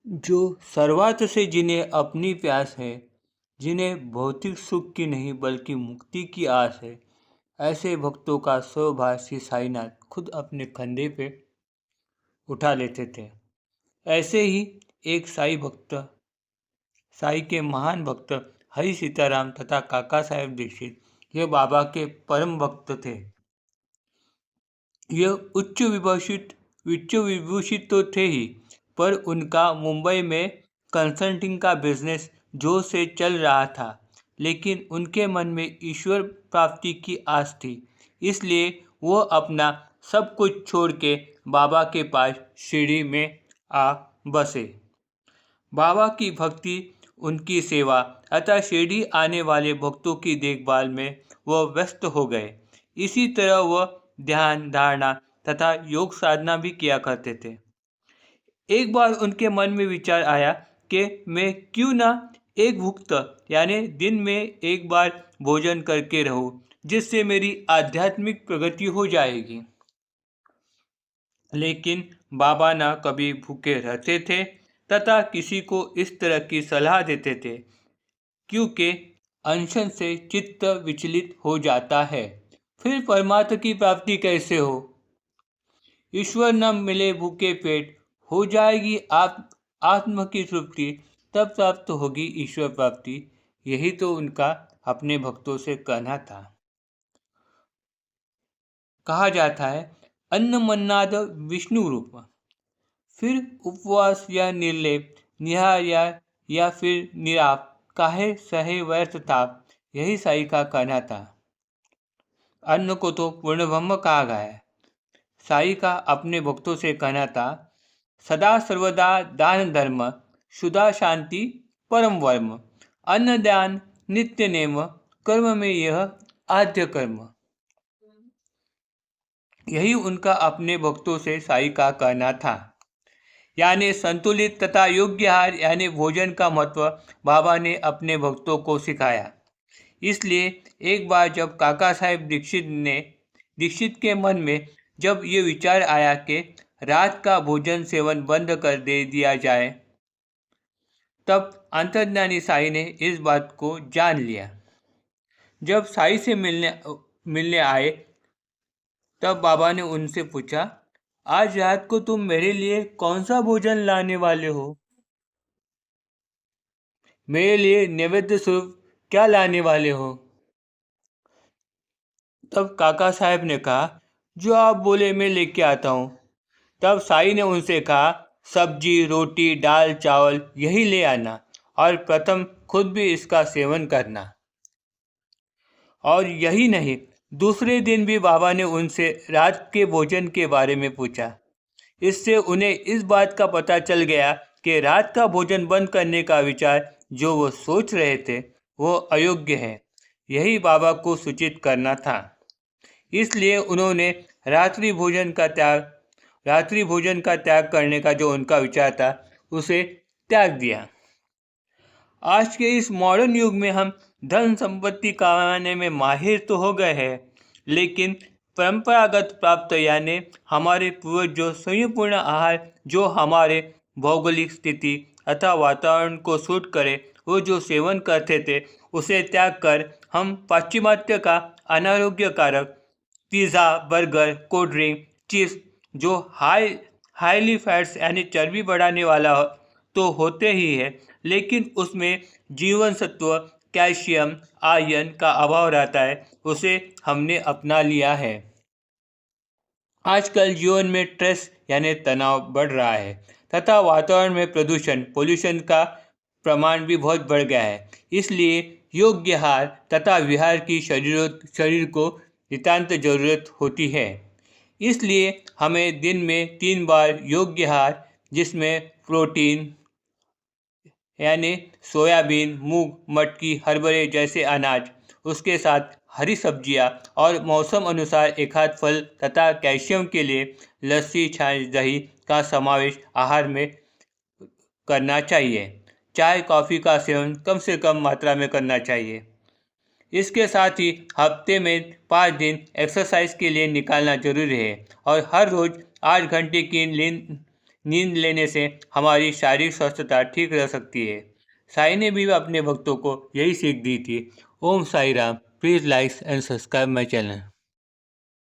जो सर्वार्थ से जिन्हें अपनी प्यास है, जिन्हें भौतिक सुख की नहीं बल्कि मुक्ति की आस है, ऐसे भक्तों का स्वभाव श्री साईनाथ खुद अपने कंधे पे उठा लेते थे। ऐसे ही एक साई भक्त, साई के महान भक्त हरि सीताराम तथा काका साहेब दीक्षित ये बाबा के परम भक्त थे। ये उच्च विभूषित तो थे ही, पर उनका मुंबई में कंसल्टिंग का बिजनेस जोर से चल रहा था, लेकिन उनके मन में ईश्वर प्राप्ति की आस थी। इसलिए वो अपना सब कुछ छोड़ के बाबा के पास शिरडी में आ बसे। बाबा की भक्ति, उनकी सेवा अतः शिरडी आने वाले भक्तों की देखभाल में वह व्यस्त हो गए। इसी तरह वह ध्यान धारणा तथा योग साधना भी किया करते थे। एक बार उनके मन में विचार आया कि मैं क्यों ना एक भुक्त यानी दिन में एक बार भोजन करके रहूं, जिससे मेरी आध्यात्मिक प्रगति हो जाएगी। लेकिन बाबा ना कभी भूखे रहते थे तथा किसी को इस तरह की सलाह देते थे, क्योंकि अनशन से चित्त विचलित हो जाता है। फिर परमात्मा की प्राप्ति कैसे हो? ईश्वर न मिले भूखे पेट, हो जाएगी आप आत्म की तृप्ति, तब प्राप्त होगी ईश्वर प्राप्ति। यही तो उनका अपने भक्तों से कहना था। कहा जाता है अन्न मन्नाद विष्णु रूप। फिर उपवास या निर्लेप, निहार या फिर निराप, काहे सहे व्यर्थ ताप, यही साई का कहना था। अन्न को तो पूर्ण ब्रह्म कहा गया है। साई का अपने भक्तों से कहना था, सदा सर्वदा दान धर्म, शुदा शांति परम वर्म, अन्न दान नित्य नेम, कर्म में यह आद्य कर्म। यही उनका अपने भक्तों से साई का कहना था। यानी संतुलित तथा योग्य आहार यानी भोजन का महत्व बाबा ने अपने भक्तों को सिखाया। इसलिए एक बार जब काका साहेब दीक्षित के मन में जब ये विचार आया कि रात का भोजन सेवन बंद कर दे दिया जाए, तब अंतर्ज्ञानी साई ने इस बात को जान लिया। जब साई से मिलने आए, तब बाबा ने उनसे पूछा, आज रात को तुम मेरे लिए कौन सा भोजन लाने वाले हो? मेरे लिए नैवेद्य स्वरूप क्या लाने वाले हो? तब काका साहब ने कहा, जो आप बोले मैं लेके आता हूँ। तब साई ने उनसे कहा, सब्जी रोटी दाल चावल यही ले आना और प्रथम खुद भी इसका सेवन करना। और यही नहीं, दूसरे दिन भी बाबा ने उनसे रात के भोजन के बारे में पूछा। इससे उन्हें इस बात का पता चल गया कि रात का भोजन बंद करने का विचार जो वो सोच रहे थे वो अयोग्य है। यही बाबा को सूचित करना था। इसलिए उन्होंने रात्रि भोजन का त्याग करने का जो उनका विचार था उसे त्याग दिया। आज के इस मॉडर्न युग में हम धन संपत्ति कमाने में माहिर तो हो गए हैं, लेकिन परंपरागत प्राप्त यानी हमारे पूर्वज जो संयमपूर्ण आहार जो हमारे भौगोलिक स्थिति अथवा वातावरण को सूट करे वो जो सेवन करते थे, उसे त्याग कर हम पाश्चिमात्य का अनारोग्यकारक pizza burger cold drink chips जो हाईली फैट्स यानी चर्बी बढ़ाने वाला तो होते ही है, लेकिन उसमें जीवन सत्व कैल्शियम आयरन का अभाव रहता है, उसे हमने अपना लिया है। आजकल जीवन में स्ट्रेस यानी तनाव बढ़ रहा है तथा वातावरण में पोल्यूशन का प्रमाण भी बहुत बढ़ गया है। इसलिए योग्य आहार तथा विहार की शरीर को नितांत जरूरत होती है। इसलिए हमें दिन में 3 बार योग्य आहार, जिसमें प्रोटीन यानी सोयाबीन मूंग मटकी हरभरे जैसे अनाज, उसके साथ हरी सब्जियां और मौसम अनुसार एक आध फल तथा कैल्शियम के लिए लस्सी छाछ दही का समावेश आहार में करना चाहिए। चाय कॉफ़ी का सेवन कम से कम मात्रा में करना चाहिए। इसके साथ ही हफ्ते में 5 दिन एक्सरसाइज के लिए निकालना जरूरी है और हर रोज़ 8 घंटे की नींद लेने से हमारी शारीरिक स्वस्थता ठीक रह सकती है। साईं ने भी अपने भक्तों को यही सीख दी थी। Om Sai Ram. Please like and subscribe my channel.